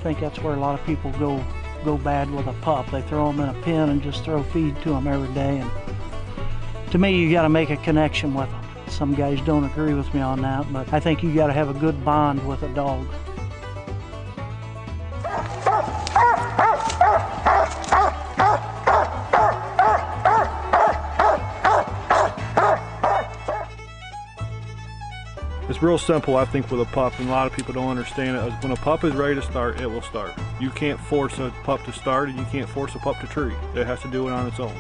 think that's where a lot of people go bad with a pup. They throw them in a pen and just throw feed to them every day. And to me, you got to make a connection with them. Some guys don't agree with me on that, but I think you got to have a good bond with a dog. It's real simple, I think, with a pup, and a lot of people don't understand it. When a pup is ready to start, it will start. You can't force a pup to start, and you can't force a pup to treat. It has to do it on its own.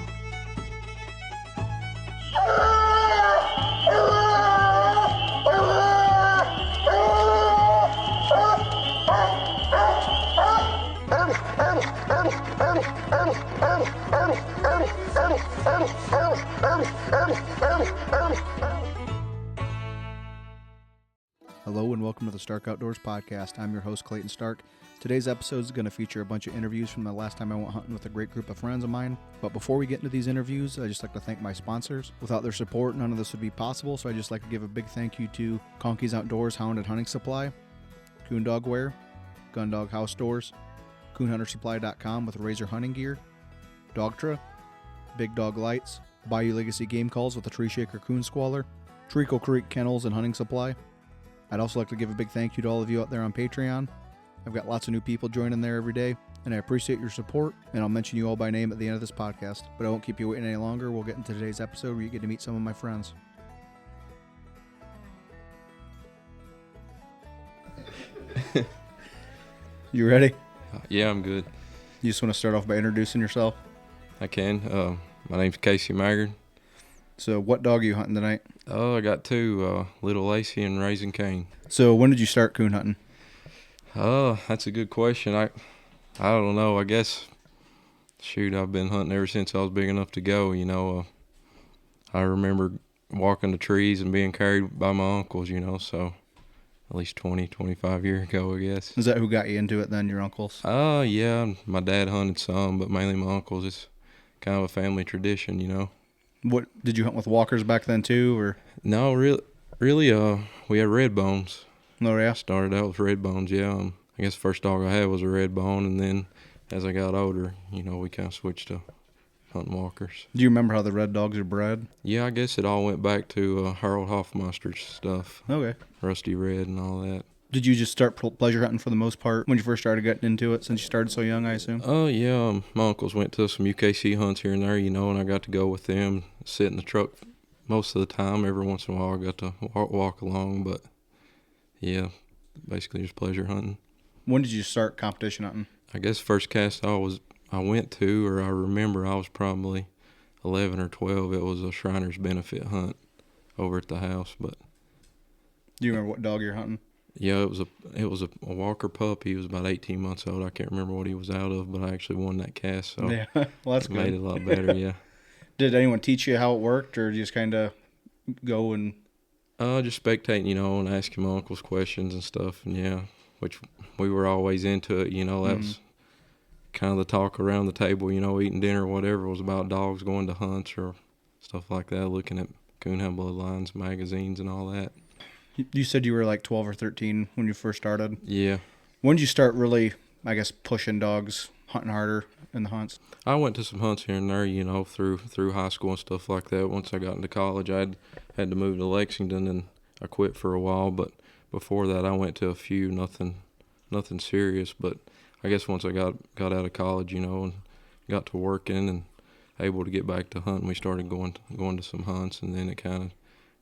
Hello and welcome to the Stark Outdoors Podcast. I'm your host, Clayton Stark. Today's episode is going to feature a bunch of interviews from the last time I went hunting with a great group of friends of mine. But before we get into these interviews, I'd just like to thank my sponsors. Without their support, none of this would be possible, so I'd just like to give a big thank you to Conkey's Outdoors Hound and Hunting Supply, Coon Dog Wear, Gun Dog House Stores, CoonHunterSupply.com with Razor Hunting Gear, Dogtra, Big Dog Lights, Bayou Legacy Game Calls with the Tree Shaker Coon Squaller, Treacle Creek Kennels and Hunting Supply. I'd also like to give a big thank you to all of you out there on Patreon. I've got lots of new people joining there every day, and I appreciate your support, and I'll mention you all by name at the end of this podcast. But I won't keep you waiting any longer. We'll get into today's episode where you get to meet some of my friends. You ready? Yeah, I'm good. You just want to start off by introducing yourself? I can. My name's Casey Maggard. So what dog are you hunting tonight? Oh, I got two, Little Lacey and Raising Cane. So when did you start coon hunting? Oh, that's a good question. I don't know. I guess, shoot, I've been hunting ever since I was big enough to go, you know. I remember walking the trees and being carried by my uncles, you know, so at least 20, 25 years ago, I guess. Is that who got you into it then, your uncles? Yeah, my dad hunted some, but mainly my uncles. It's kind of a family tradition, you know. What did you hunt with walkers back then too, or? No, really, we had red bones. No, yeah. Started out with red bones, yeah. I guess the first dog I had was a red bone, and then as I got older, you know, we kind of switched to hunting walkers. Do you remember how the red dogs are bred? Yeah, I guess it all went back to Harold Hoffmeister's stuff. Okay. Rusty Red and all that. Did you just start pleasure hunting for the most part when you first started getting into it, since you started so young, I assume? Oh, yeah. My uncles went to some UKC hunts here and there, you know, and I got to go with them, sit in the truck most of the time. Every once in a while I got to walk along, but yeah, basically just pleasure hunting. When did you start competition hunting? I guess first cast I went to, or I remember I was probably 11 or 12. It was a Shriner's benefit hunt over at the house, but. Do you remember what dog you're hunting? Yeah, it was a walker pup. He was about 18 months old. I can't remember what he was out of, but I actually won that cast, so yeah, well, that's good. Made it a lot better, yeah. Did anyone teach you how it worked, or did you just kind of go and? Just spectating, you know, and asking my uncles questions and stuff, and yeah, which we were always into it, you know. That was kind of the talk around the table, you know, eating dinner or whatever was about dogs going to hunts or stuff like that, looking at Coonhound bloodlines, magazines, and all that. You said you were like 12 or 13 when you first started? Yeah. When did you start really, I guess, pushing dogs, hunting harder in the hunts? I went to some hunts here and there, you know, through high school and stuff like that. Once I got into college, I had to move to Lexington, and I quit for a while. But before that, I went to a few, nothing serious. But I guess once I got out of college, you know, and got to working and able to get back to hunting, we started going to some hunts, and then it kind of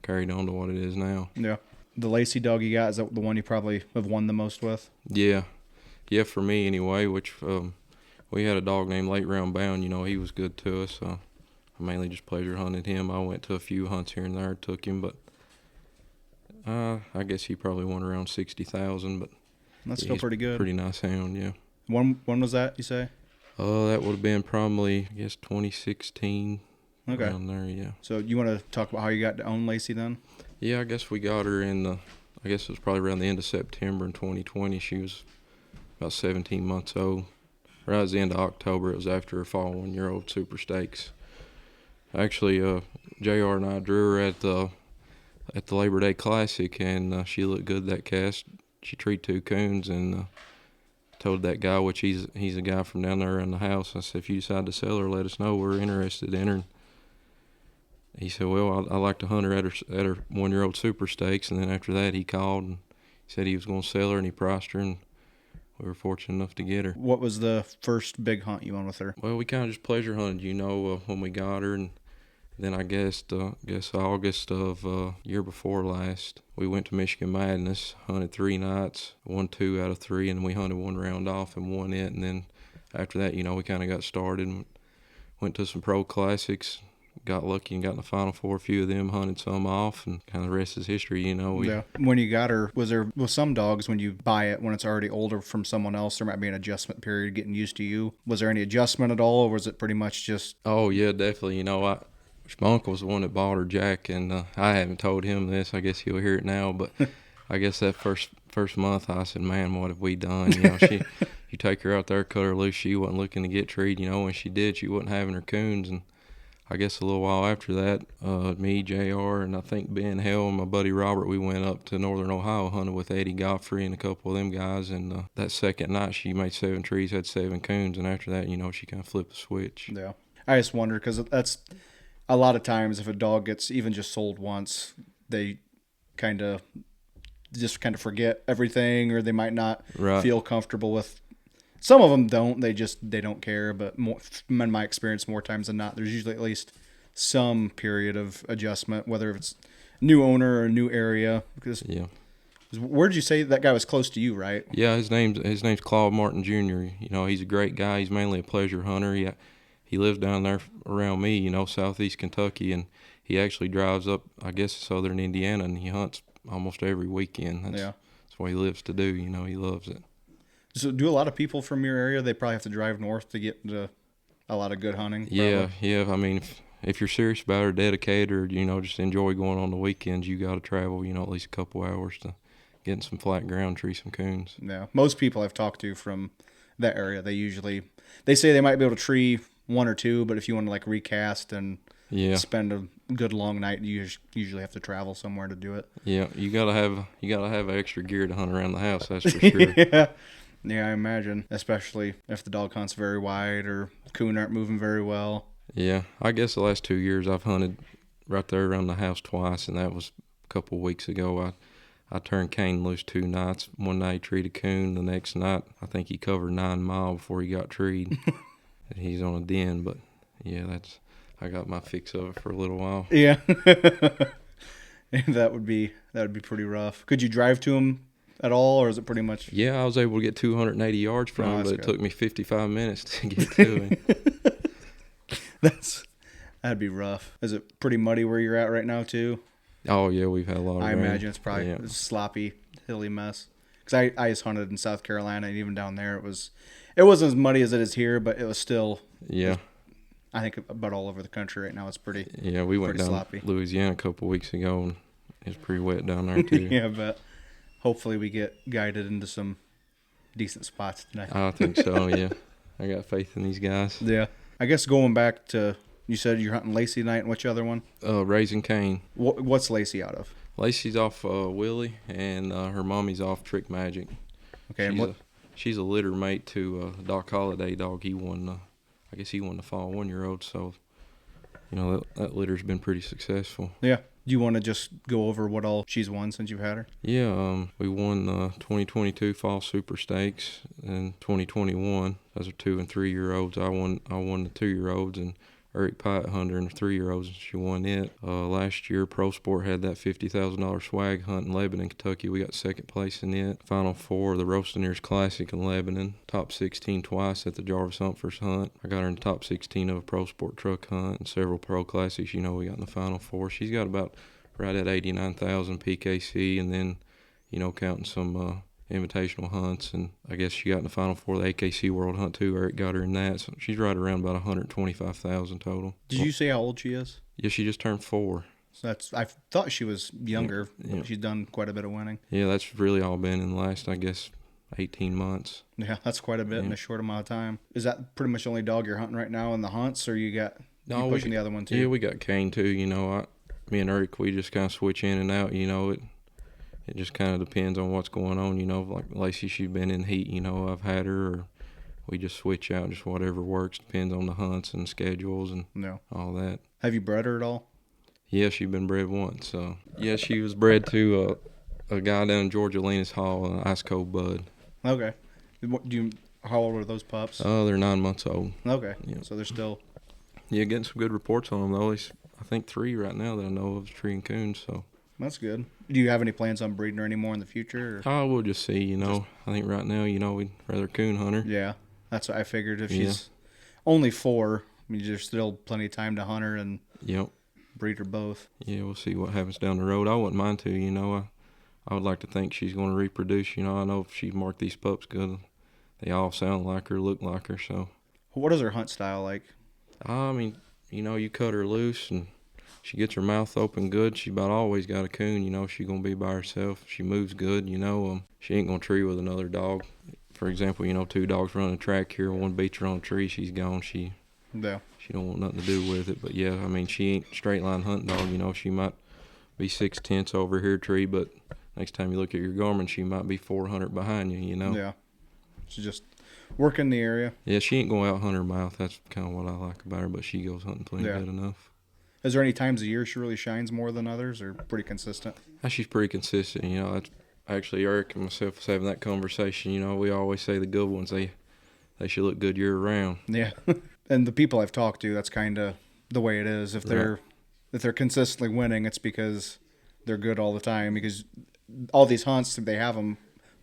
carried on to what it is now. Yeah. The Lacey dog you got, is that the one you probably have won the most with? Yeah, for me anyway, which we had a dog named Late Round Bound, you know, he was good to us, so I mainly just pleasure hunted him. I went to a few hunts here and there, took him, but I guess he probably won around 60,000, but that's still pretty good. Pretty nice hound, yeah. When was that, you say? That would have been probably, I guess, 2016. Okay. Around there, yeah. So you want to talk about how you got to own Lacey then? Yeah, I guess we got her I guess it was probably around the end of September in 2020. She was about 17 months old. Right at the end of October, it was after her fall 1-year-old Super Stakes. Actually, JR and I drew her at the Labor Day Classic, and she looked good that cast. She treated 2 coons, and told that guy, which he's a guy from down there in the house, I said, if you decide to sell her, let us know. We're interested in her. And he said, well, I like to hunt her at her 1-year-old super stakes. And then after that, he called and said he was going to sell her, and he priced her, and we were fortunate enough to get her. What was the first big hunt you went with her? Well, we kind of just pleasure hunted, when we got her. And then I guess August of year before last, we went to Michigan Madness, hunted 3 nights, won 2 out of 3, and we hunted 1 round off and won it. And then after that, we kind of got started and went to some pro classics, got lucky and got in the Final Four, a few of them, hunted some off, and kind of the rest is history, Yeah. When you got her, with some dogs, when you buy it, when it's already older from someone else, there might be an adjustment period getting used to you. Was there any adjustment at all, or was it pretty much just... Oh, yeah, definitely. My uncle was the one that bought her, Jack, and I haven't told him this. I guess he'll hear it now, but I guess that first month I said, man, what have we done? You take her out there, cut her loose, she wasn't looking to get treed. When she did, she wasn't having her coons, and I guess a little while after that, me, JR, and I think Ben Hell and my buddy Robert, we went up to northern Ohio, hunted with Eddie Godfrey and a couple of them guys, and that second night she made 7 trees, had 7 coons, and after that, she kind of flipped the switch. Yeah. I just wonder, because that's a lot of times if a dog gets even just sold once, they kind of forget everything, or they might not feel comfortable with. Some of them don't. They don't care. But more, in my experience, more times than not, there's usually at least some period of adjustment, whether it's new owner or new area. Because where did you say that guy was close to you, right? Yeah, his name's Claude Martin Jr. He's a great guy. He's mainly a pleasure hunter. He lives down there around me, southeast Kentucky, and he actually drives up, I guess, southern Indiana, and he hunts almost every weekend. That's what he lives to do. He loves it. So do a lot of people from your area, they probably have to drive north to get into a lot of good hunting? Yeah. I mean, if you're serious about it or dedicated, or, just enjoy going on the weekends, you got to travel, at least a couple hours to get in some flat ground, tree some coons. Yeah. Most people I've talked to from that area, they say they might be able to tree 1 or 2, but if you want to recast and spend a good long night, you usually have to travel somewhere to do it. Yeah, you gotta have extra gear to hunt around the house. That's for sure. Yeah, I imagine, especially if the dog hunts very wide or coon aren't moving very well. Yeah, I guess the last 2 years I've hunted right there around the house twice, and that was a couple of weeks ago. I turned Kane loose 2 nights. One night he treed a coon. The next night, I think he covered 9 miles before he got treed. And he's on a den, but yeah, I got my fix of it for a little while. Yeah. That would be pretty rough. Could you drive to him at all, or is it pretty much? Yeah, I was able to get 280 yards from him, but it took me 55 minutes to get to him. That'd be rough. Is it pretty muddy where you're at right now too? Oh yeah, we've had a lot of rain. I imagine it's probably a sloppy, hilly mess. Because I just hunted in South Carolina, and even down there it wasn't as muddy as it is here, but it was still. Yeah. I think about all over the country right now it's pretty. Yeah, we went down sloppy. to Louisiana a couple of weeks ago, and it's pretty wet down there too. Yeah, but hopefully we get guided into some decent spots tonight. I think so. Yeah, I got faith in these guys. Yeah, I guess going back to, you said you're hunting Lacey tonight, and what's the other one? Raising Cane. What's Lacey out of? Lacey's off Willy, and her mommy's off Trick Magic. Okay, she's a litter mate to Doc Holliday dog. He won. I guess he won the fall 1-year-old. So, that litter's been pretty successful. Yeah. Do you want to just go over what all she's won since you've had her? Yeah. We won 2022 fall super stakes and 2021. Those are 2 and 3-year-olds. I won the 2-year-olds, and Eric Pyatt hunter and the 3-year-olds, and she won it. Last year, Pro Sport had that $50,000 swag hunt in Lebanon, Kentucky. We got 2nd place in it. Final 4 of the Roastineers Classic in Lebanon. Top 16 twice at the Jarvis Humphreys hunt. I got her in the top 16 of a Pro Sport truck hunt and several Pro Classics. We got in the Final 4. She's got about right at 89,000 PKC, and then, counting some invitational hunts, and I guess she got in the Final 4 of the AKC World Hunt too. Eric got her in that, so she's right around about 125,000 total. Did you say how old she is? Yeah, she just turned 4. So I thought she was younger. Yeah. She's done quite a bit of winning. Yeah, that's really all been in the last, I guess, 18 months. Yeah, that's quite a bit in a short amount of time. Is that pretty much the only dog you're hunting right now in the hunts, or you pushing the other one too? Yeah, we got Kane too. Me and Eric, we just kind of switch in and out. it just kind of depends on what's going on, you know. Like Lacey, she's been in heat, you know, I've had her, or we just switch out, just whatever works. Depends on the hunts and schedules and all that. Have you bred her at all? Yeah, she's been bred once. So yeah, she was bred to a guy down in Georgia, Lena's Hall, an ice cold bud. Okay. How old are those pups? They're 9 months old. Okay. Yeah. So they're still. Yeah, getting some good reports on them though. I think 3 right now that I know of is treeing coons. So That's good. Do you have any plans on breeding her anymore in the future? Or? we'll just see. You know, I think right now, you know, we'd rather coon hunt her. Yeah, that's what I figured. If she's only 4, I mean, there's still plenty of time to hunt her and breed her both. Yeah, we'll see what happens down the road. I wouldn't mind to. You know, I would like to think she's going to reproduce. You know, I know if she marked these pups good, they all sound like her, look like her. So, what is her hunt style like? I mean, you know, you cut her loose and she gets her mouth open good. She about always got a coon. You know, she's going to be by herself. She moves good. You know, she ain't going to tree with another dog. For example, you know, 2 dogs running a track here. One beats her on a tree. She's gone. She don't want nothing to do with it. But yeah, I mean, she ain't straight line hunting dog. You know, she might be 6/10 over here tree, but next time you look at your Garmin, she might be 400 behind you. You know. Yeah. She's just working the area. Yeah, she ain't going out hunt her mouth. That's kind of what I like about her. But she goes hunting plenty good enough. Is there any times a year she really shines more than others, or pretty consistent? She's pretty consistent. You know, that's actually Eric and myself was having that conversation. You know, we always say the good ones they should look good year round. Yeah. And the people I've talked to, that's kind of the way it is. If they're consistently winning, it's because they're good all the time. Because all these hunts, they have them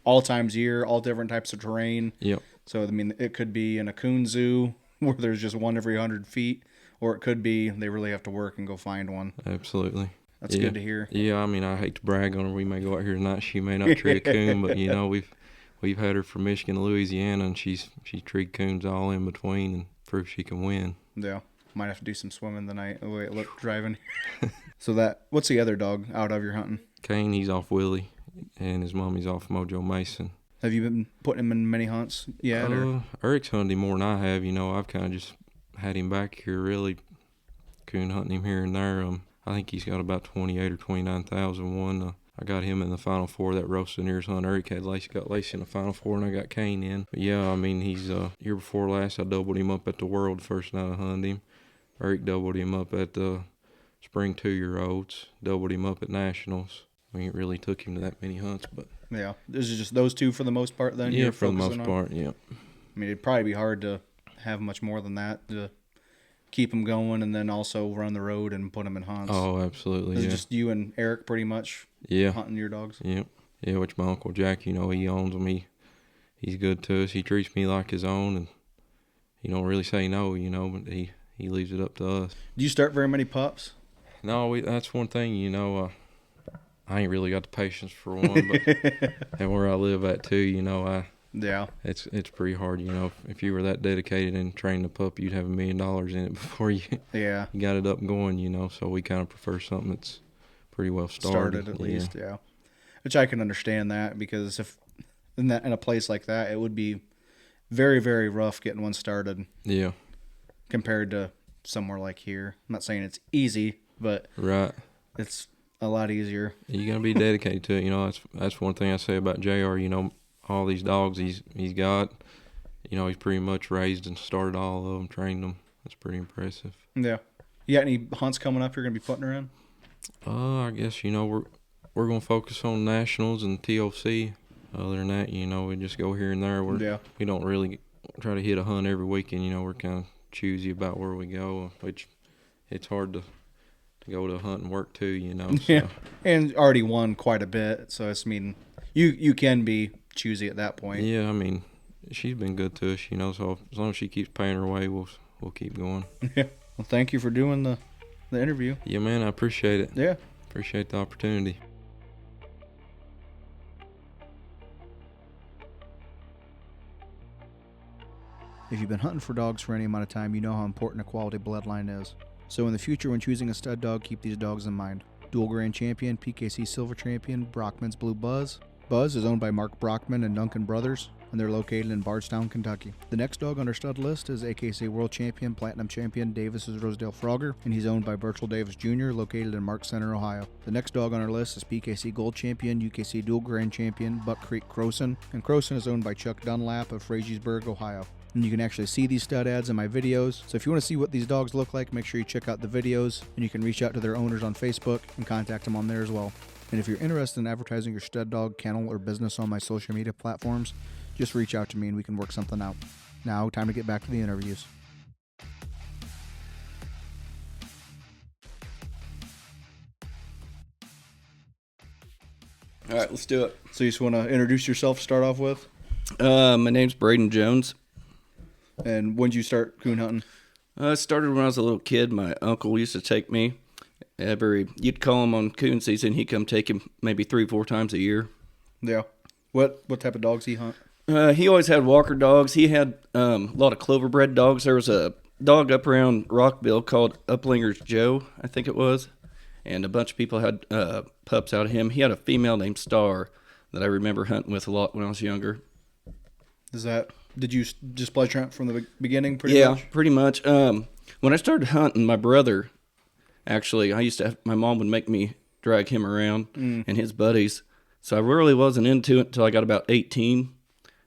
all times a year, all different types of terrain. Yep. So I mean, it could be in a coon zoo where there's just one every 100 feet, or it could be they really have to work and go find one. Absolutely. That's good to hear. Yeah, I mean, I hate to brag on her. We may go out here tonight. She may not tree a coon, but you know, we've had her from Michigan to Louisiana, and she's treed coons all in between, and proof she can win. Yeah, might have to do some swimming tonight. The way it looked driving. So what's the other dog out of your hunting? Kane, he's off Willy, and his mommy's off Mojo Mason. Have you been putting him in many hunts yet? Eric's hunted him more than I have. You know, I've kind of just had him back here, really coon hunting him here and there. I think he's got about 28 or 29,001. I got him in the Final Four that roasted ears hunt. Eric got Lacey in the Final Four, and I got Kane in. But yeah, I mean, he's year before last, I doubled him up at the World the first night I hunted him. Eric doubled him up at the Spring 2-year-olds, doubled him up at Nationals. We ain't really took him to that many hunts, but yeah, is it just those 2 for the most part then? Yeah, for the most part, yeah. I mean, it'd probably be hard to have much more than that to keep him going and then also run the road and put him in hunts. Oh, absolutely. Is it just you and Eric pretty much hunting your dogs? Yeah. Yeah, which my Uncle Jack, you know, he owns them. He's good to us. He treats me like his own, and he don't really say no, you know, but he leaves it up to us. Do you start very many pups? No, that's one thing, you know, I ain't really got the patience for one, but and where I live at too, you know, it's pretty hard, you know. If you were that dedicated and trained a pup, you'd have $1 million in it before you got it up and going, you know. So we kind of prefer something that's pretty well started at least, yeah. Which I can understand that, because if in a place like that, it would be very, very rough getting one started. Yeah. Compared to somewhere like here. I'm not saying it's easy, but it's a lot easier. You gotta be dedicated to it. You know, that's one thing I say about JR. You know, all these dogs he's got, you know, he's pretty much raised and started all of them, trained them. That's pretty impressive. Yeah. You got any hunts coming up you're gonna be putting her in? I guess, you know, we're gonna focus on nationals and TOC. Other than that, you know, we just go here and there. We don't really try to hit a hunt every weekend. You know, we're kind of choosy about where we go, which it's hard to go to hunt and work too, you know. So. Yeah, and already won quite a bit, so it's you can be choosy at that point. Yeah, I mean, she's been good to us, you know. So as long as she keeps paying her way, we'll keep going. Yeah. Well, thank you for doing the interview. Yeah, man, I appreciate it. Yeah, appreciate the opportunity. If you've been hunting for dogs for any amount of time, you know how important a quality bloodline is. So in the future, when choosing a stud dog, keep these dogs in mind. Dual Grand Champion, PKC Silver Champion, Brockman's Blue Buzz. Buzz is owned by Mark Brockman and Duncan Brothers. and they're located in Bardstown, Kentucky. The next dog on our stud list is AKC World Champion, Platinum Champion Davis's Rosedale Frogger, and he's owned by Birchall Davis Jr., located in Mark Center, Ohio. The next dog on our list is PKC Gold Champion, UKC Dual Grand Champion, Buck Creek Croson, and Croson is owned by Chuck Dunlap of Fraziesburg, Ohio. And you can actually see these stud ads in my videos. So if you want to see what these dogs look like, make sure you check out the videos, and you can reach out to their owners on Facebook and contact them on there as well. And if you're interested in advertising your stud dog, kennel, or business on my social media platforms, just reach out to me and we can work something out. Now, time to get back to the interviews. All right, let's do it. So you just want to introduce yourself to start off with? My name's Braden Jones. And when did you start coon hunting? I started when I was a little kid. My uncle used to take me you'd call him on coon season. He'd come take him maybe 3-4 times a year. Yeah. What type of dogs he hunt? He always had walker dogs. He had a lot of clover-bred dogs. There was a dog up around Rockville called Uplinger's Joe, I think it was. And a bunch of people had pups out of him. He had a female named Star that I remember hunting with a lot when I was younger. Did you just pleasure hunt from the beginning pretty much? Yeah, pretty much. When I started hunting, my brother, actually, my mom would make me drag him around and his buddies. So I really wasn't into it until I got about 18.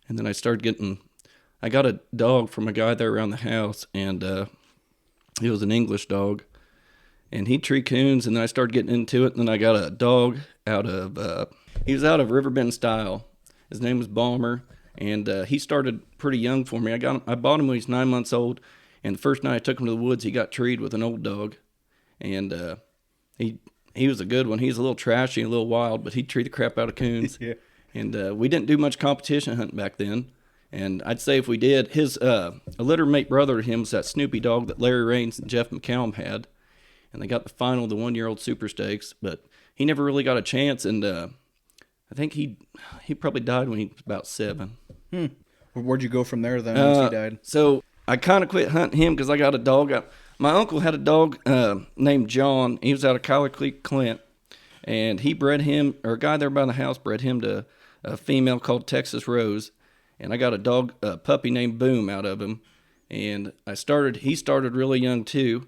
And then I got a dog from a guy there around the house, and he was an English dog. And he'd tree coons, and then I started getting into it. And then I got a dog he was out of Riverbend Style. His name was Balmer, and he started pretty young for me. I bought him when he was 9 months old, and the first night I took him to the woods, he got treed with an old dog. And he was a good one. He was a little trashy, a little wild, but he'd treat the crap out of coons. Yeah. And we didn't do much competition hunting back then. And I'd say if we did, a litter mate brother to him was that Snoopy dog that Larry Raines and Jeff McCallum had. And they got the final, the 1-year-old Super Stakes, but he never really got a chance. And I think he probably died when he was about 7. Where'd you go from there then once he died? So I kind of quit hunting him because I got a dog. My uncle had a dog named John. He was out of Collar Creek, Clint. And he bred him, or a guy there by the house bred him to a female called Texas Rose. And I got a puppy named Boom out of him. And he started really young too.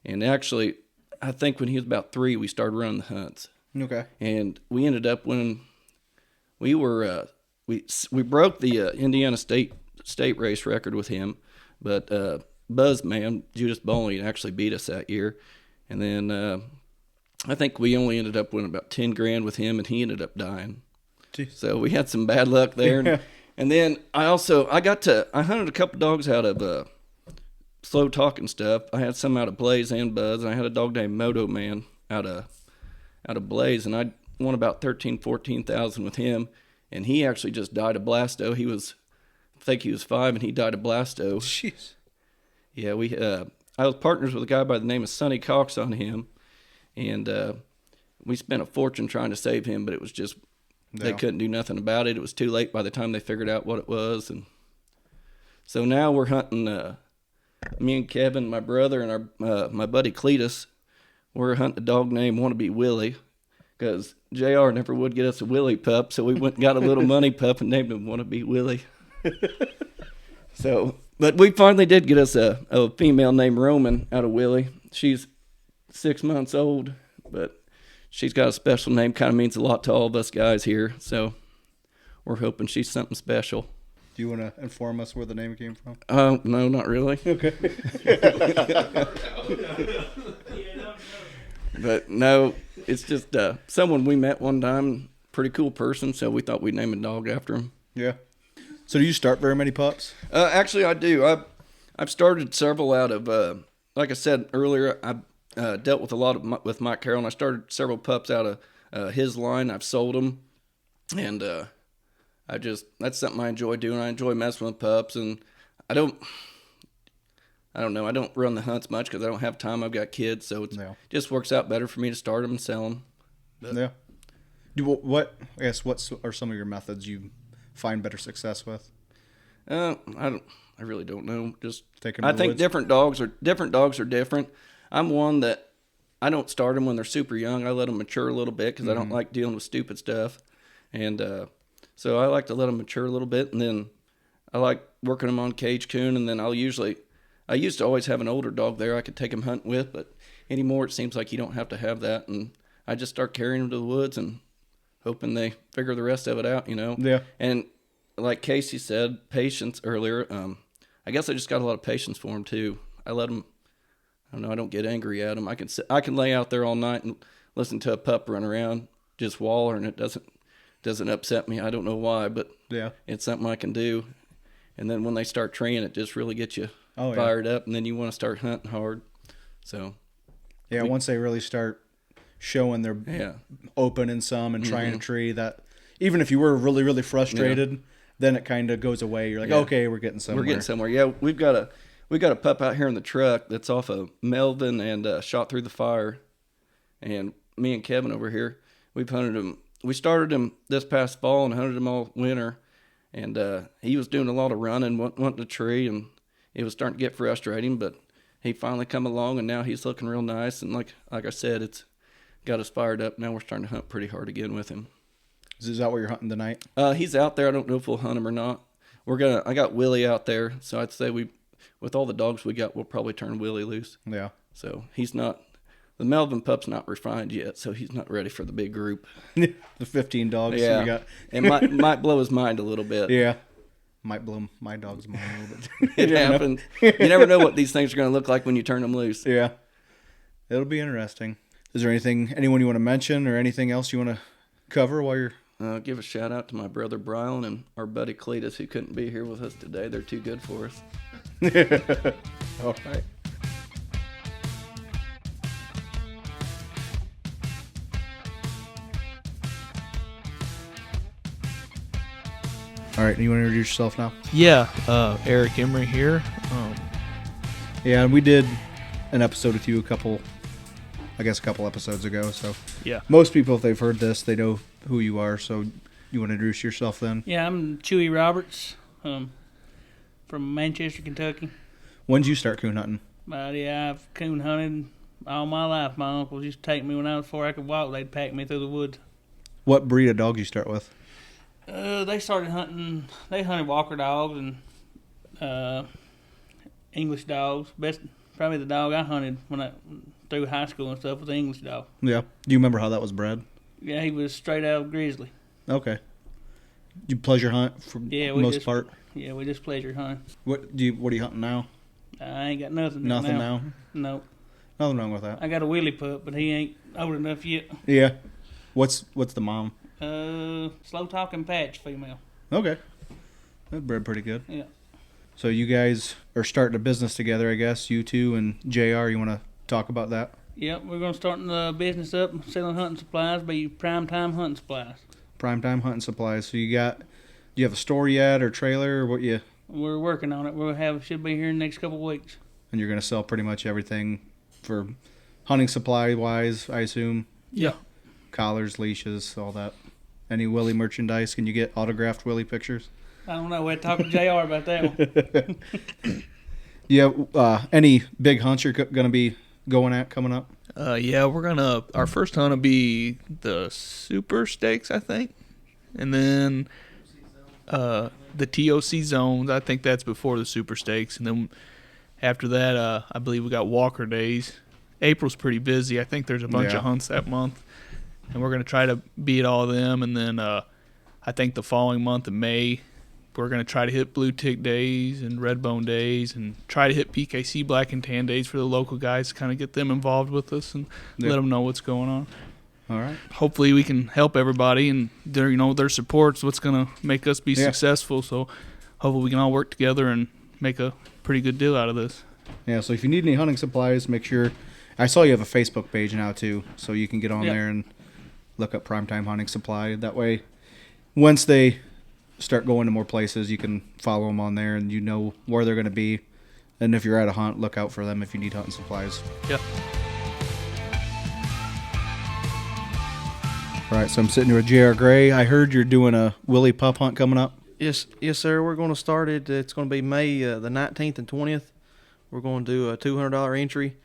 And actually, I think when he was about 3, we started running the hunts. Okay. And we ended up when we were, we broke the Indiana state race record with him. But Buzzman, Judas Bowling, actually beat us that year. And then I think we only ended up winning about $10,000 with him, and he ended up dying. Jeez. So we had some bad luck there. Yeah. And then I hunted a couple dogs out of Slow Talking Stuff. I had some out of Blaze and Buzz, and I had a dog named Moto Man out of Blaze, and I won about $13,000-14,000 with him. And he actually just died of blasto. I think he was 5, and he died of blasto. Jeez. Yeah, I was partners with a guy by the name of Sonny Cox on him, and we spent a fortune trying to save him, but it was just they couldn't do nothing about it. It was too late by the time they figured out what it was, and so now we're hunting. Me and Kevin, my brother, and my buddy Cletus, we're hunting a dog named Wannabe Willy, because JR never would get us a Willy pup, so we went and got a little money pup and named him Wannabe Willy. But we finally did get us a female named Roman out of Willy. She's 6 months old, but she's got a special name. Kind of means a lot to all of us guys here, so we're hoping she's something special. Do you want to inform us where the name came from? No, not really. Okay. But no, it's just someone we met one time, pretty cool person, so we thought we'd name a dog after him. Yeah. So do you start very many pups? Actually, I do. I've started several out of, like I said earlier, I dealt with a lot with Mike Carroll, and I started several pups out of his line. I've sold them, and that's something I enjoy doing. I enjoy messing with pups, and I don't know. I don't run the hunts much because I don't have time. I've got kids, so it just works out better for me to start them and sell them. But, yeah. What are some of your methods you find better success with? I really don't know. I think different dogs are different. I'm one that I don't start them when they're super young. I let them mature a little bit because I don't like dealing with stupid stuff, and so I like to let them mature a little bit, and then I like working them on cage coon, and then I used to always have an older dog there I could take them hunting with, but anymore it seems like you don't have to have that, and I just start carrying them to the woods and hoping they figure the rest of it out, Yeah. And like Casey said, patience earlier. I guess I just got a lot of patience for them too. I let them. I don't know. I don't get angry at them. I can lay out there all night and listen to a pup run around just waller, and it doesn't upset me. I don't know why, but Yeah. it's something I can do. And then when they start training, it just really gets you fired up, and then you want to start hunting hard. So yeah, once they really start showing their opening some and trying a tree, that even if you were really, really frustrated, then it kind of goes away. You're like, okay, we're getting somewhere. We're getting somewhere. Yeah, we got a pup out here in the truck that's off of Melvin and shot through the fire. And me and Kevin over here, we've hunted him. We started him this past fall and hunted him all winter. And he was doing a lot of running, wanting a tree, and it was starting to get frustrating. But he finally come along, and now he's looking real nice. And like I said, it's got us fired up. Now we're starting to hunt pretty hard again with him. Is that what you're hunting tonight? He's out there. I don't know if we'll hunt him or not. I got Willy out there, so I'd say with all the dogs we got, we'll probably turn Willy loose. Yeah. So he's not. The Melvin pup's not refined yet, so he's not ready for the big group. The 15 dogs Yeah. we got. It might blow his mind a little bit. Yeah. Might blow my dog's mind a little bit. It happens. You never know what these things are going to look like when you turn them loose. Yeah. It'll be interesting. Is there anyone you want to mention or anything else you want to cover while you're... Give a shout out to my brother Brian and our buddy Clayton, who couldn't be here with us today. They're too good for us. All right. All right, you want to introduce yourself now? Yeah, Eric Emery here. Yeah, we did an episode with you a couple episodes ago. So Yeah. most people, if they've heard this, they know who you are. So you want to introduce yourself then? Yeah, I'm Chewy Roberts from Manchester, Kentucky. When did you start coon hunting? Yeah, I've coon hunted all my life. My uncles used to take me before I could walk. They'd pack me through the woods. What breed of dog did you start with? They started hunting. They hunted Walker dogs and English dogs. Probably the dog I hunted through high school and stuff was the English dog. Yeah. Do you remember how that was bred? Yeah, he was straight out of grizzly. Okay. You pleasure hunt for most part? Yeah, we just pleasure hunt. What are you hunting now? I ain't got nothing. Nothing now? No. Nothing wrong with that. I got a Willy pup, but he ain't old enough yet. Yeah. What's the mom? Slow talking patch female. Okay. That bred pretty good. Yeah. So you guys are starting a business together, I guess. You two and JR, you want to talk about that? Yep, we're going to start the business up selling hunting supplies, be primetime hunting supplies. Primetime hunting supplies. So do you have a store yet or trailer or what you... We're working on it. Should be here in the next couple of weeks. And you're going to sell pretty much everything for hunting supply wise, I assume? Yeah. Collars, leashes, all that. Any Willy merchandise? Can you get autographed Willy pictures? I don't know. We'll talk to JR about that one. Yeah. Any big hunts you're going to be going at coming up? Yeah, our first hunt will be the Super Stakes, I think. And then the TOC zones, I think that's before the Super Stakes. And then after that, I believe we got Walker Days. April's pretty busy. I think there's a bunch of hunts that month. And we're going to try to beat all of them. And then I think the following month of May, we're going to try to hit Bluetick days and Redbone days and try to hit PKC Black and Tan days for the local guys to kind of get them involved with us and let them know what's going on. All right. Hopefully we can help everybody, and their support's what's going to make us be successful. So hopefully we can all work together and make a pretty good deal out of this. Yeah, so if you need any hunting supplies, make sure... I saw you have a Facebook page now, too, so you can get on there and look up Primetime Hunting Supply. That way, once they start going to more places, you can follow them on there and you know where they're going to be. And if you're at a hunt, look out for them if you need hunting supplies. Yep. All right, so I'm sitting here with J.R. Gray. I heard you're doing a Willy pup hunt coming up. Yes, sir. We're going to start it. It's going to be May the 19th and 20th. We're going to do a $200 entry.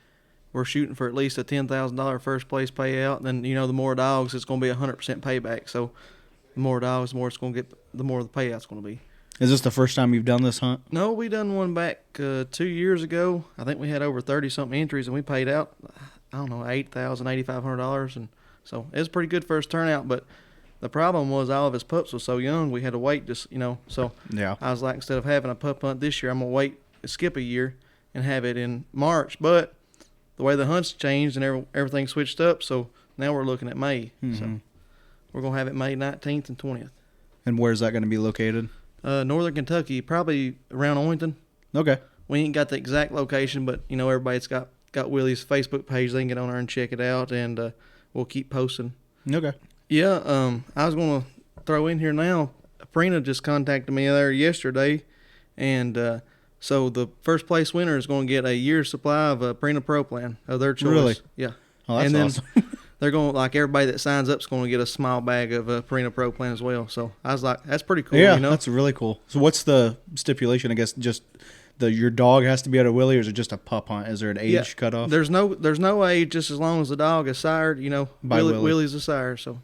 We're shooting for at least a $10,000 first place payout. And then, the more dogs, it's going to be 100% payback. So the more dogs, the more the payout's going to be. Is this the first time you've done this hunt? No, we done one back 2 years ago. I think we had over 30-something entries, and we paid out, I don't know, $8,500, and so it was pretty good first turnout. But the problem was all of his pups was so young, we had to wait just, so Yeah. I was like, instead of having a pup hunt this year, I'm going to wait, skip a year, and have it in March. But the way the hunts changed and everything switched up, so now we're looking at May. So we're going to have it May 19th and 20th. And where's that going to be located? Northern Kentucky, probably around Owington. Okay. We ain't got the exact location, but everybody's got Willy's Facebook page. They can get on there and check it out, and we'll keep posting. Okay. Yeah, I was gonna throw in here now. Prina just contacted me there yesterday, and so the first place winner is going to get a year's supply of Prina Pro Plan of their choice. Really? Yeah. Oh, that's and then awesome. they're going, like, everybody that signs up is going to get a small bag of Prina Pro Plan as well. So I was like, that's pretty cool. Yeah, that's really cool. So what's the stipulation? I guess just your dog has to be at a Willy, or is it just a pup hunt? Is there an age cutoff? There's no age, just as long as the dog is sired. By Willy. Willy's a sire. So.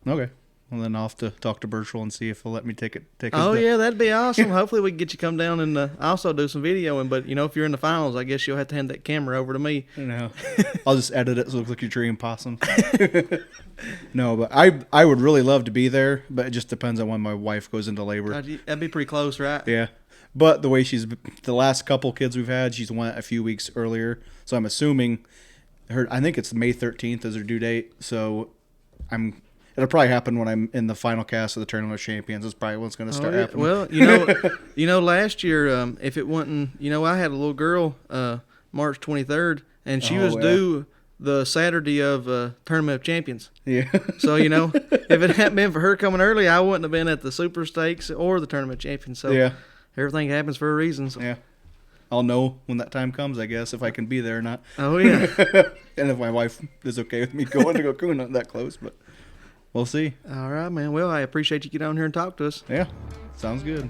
Okay. Well, then I'll have to talk to Birchall and see if he'll let me take it. Yeah, that'd be awesome. Hopefully we can get you come down and also do some videoing. But, if you're in the finals, I guess you'll have to hand that camera over to me. I'll just edit it so it looks like you're treating possums. No, but I would really love to be there, but it just depends on when my wife goes into labor. That'd be pretty close, right? Yeah. But the way the last couple kids we've had, she's went a few weeks earlier. So I'm assuming I think it's May 13th is her due date. So it'll probably happen when I'm in the final cast of the Tournament of Champions. That's probably what's going to start happening. Well, last year, if it wasn't, I had a little girl, March 23rd, and she was due the Saturday of Tournament of Champions. Yeah. So, if it hadn't been for her coming early, I wouldn't have been at the Super Stakes or the Tournament of Champions. So everything happens for a reason. So. Yeah. I'll know when that time comes, I guess, if I can be there or not. Oh, yeah. And if my wife is okay with me going to go coon not that close, but we'll see. All right, man. Well, I appreciate you getting on here and talk to us. Yeah. Sounds good.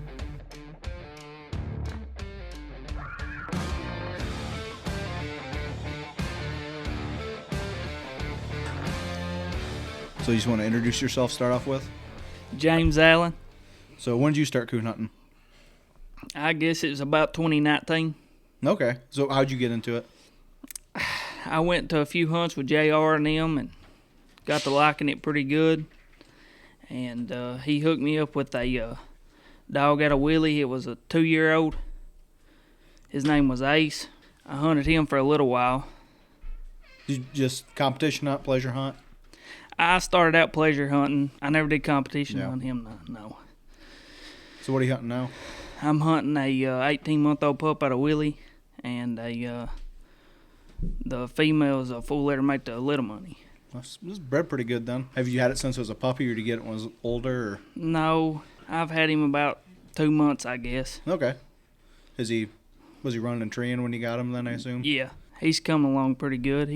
So you just want to introduce yourself, start off with? James Allen. So when did you start coon hunting? I guess it was about 2019. Okay. So how'd you get into it? I went to a few hunts with JR and them and got to liking it pretty good. And he hooked me up with a dog out of Willy. It was a 2-year-old. His name was Ace. I hunted him for a little while. Did you just competition hunt, pleasure hunt? I started out pleasure hunting. I never did competition on him, no. So what are you hunting now? I'm hunting a 18-month-old pup out of Willy, and the female is a full litter mate to Little Money. This is bred pretty good then. Have you had it since it was a puppy, or did you get it when it was older? Or? No, I've had him about 2 months, I guess. Okay. Was he running and treeing when you got him then, I assume? Yeah, he's coming along pretty good.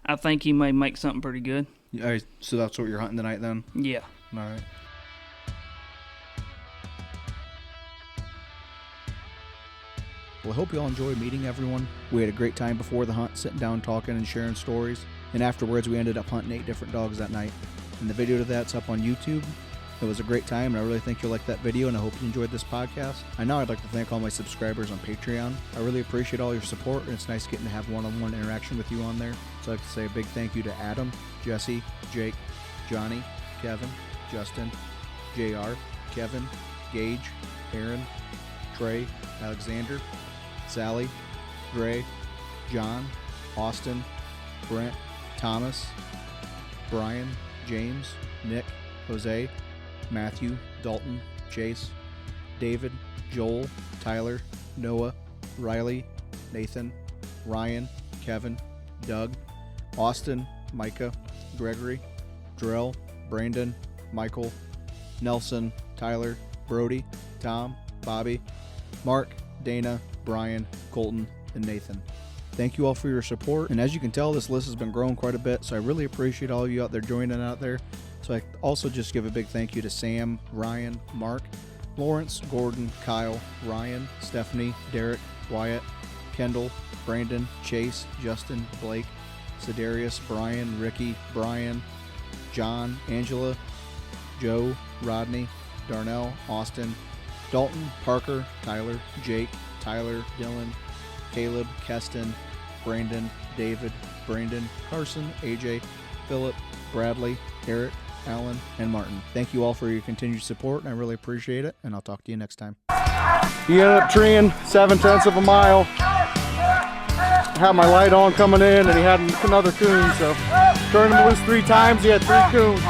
I think he may make something pretty good. All right, so that's what you're hunting tonight then? Yeah. All right. Well, I hope you all enjoyed meeting everyone. We had a great time before the hunt, sitting down, talking, and sharing stories. And afterwards, we ended up hunting 8 different dogs that night. And the video to that's up on YouTube. It was a great time, and I really think you'll like that video, and I hope you enjoyed this podcast. And now I'd like to thank all my subscribers on Patreon. I really appreciate all your support, and it's nice getting to have one-on-one interaction with you on there. So I'd like to say a big thank you to Adam, Jesse, Jake, Johnny, Kevin, Justin, JR, Kevin, Gage, Aaron, Trey, Alexander, Sally, Gray, John, Austin, Brent, Thomas, Brian, James, Nick, Jose, Matthew, Dalton, Chase, David, Joel, Tyler, Noah, Riley, Nathan, Ryan, Kevin, Doug, Austin, Micah, Gregory, Drell, Brandon, Michael, Nelson, Tyler, Brody, Tom, Bobby, Mark, Dana, Brian, Colton, and Nathan. Thank you all for your support, and as you can tell, this list has been growing quite a bit, so I really appreciate all of you out there joining out there. So I also just give a big thank you to Sam, Ryan, Mark, Lawrence, Gordon, Kyle, Ryan, Stephanie, Derek, Wyatt, Kendall, Brandon, Chase, Justin, Blake, Sedarius, Brian, Ricky, Brian, John, Angela, Joe, Rodney, Darnell, Austin, Dalton, Parker, Tyler, Jake, Tyler, Dylan, Caleb, Keston, Brandon, David, Brandon, Carson, AJ, Philip, Bradley, Eric, Alan, and Martin. Thank you all for your continued support, and I really appreciate it, and I'll talk to you next time. He ended up treeing 7/10 of a mile. I had my light on coming in, and he had another coon, so turned him loose 3 times. He had 3 coons.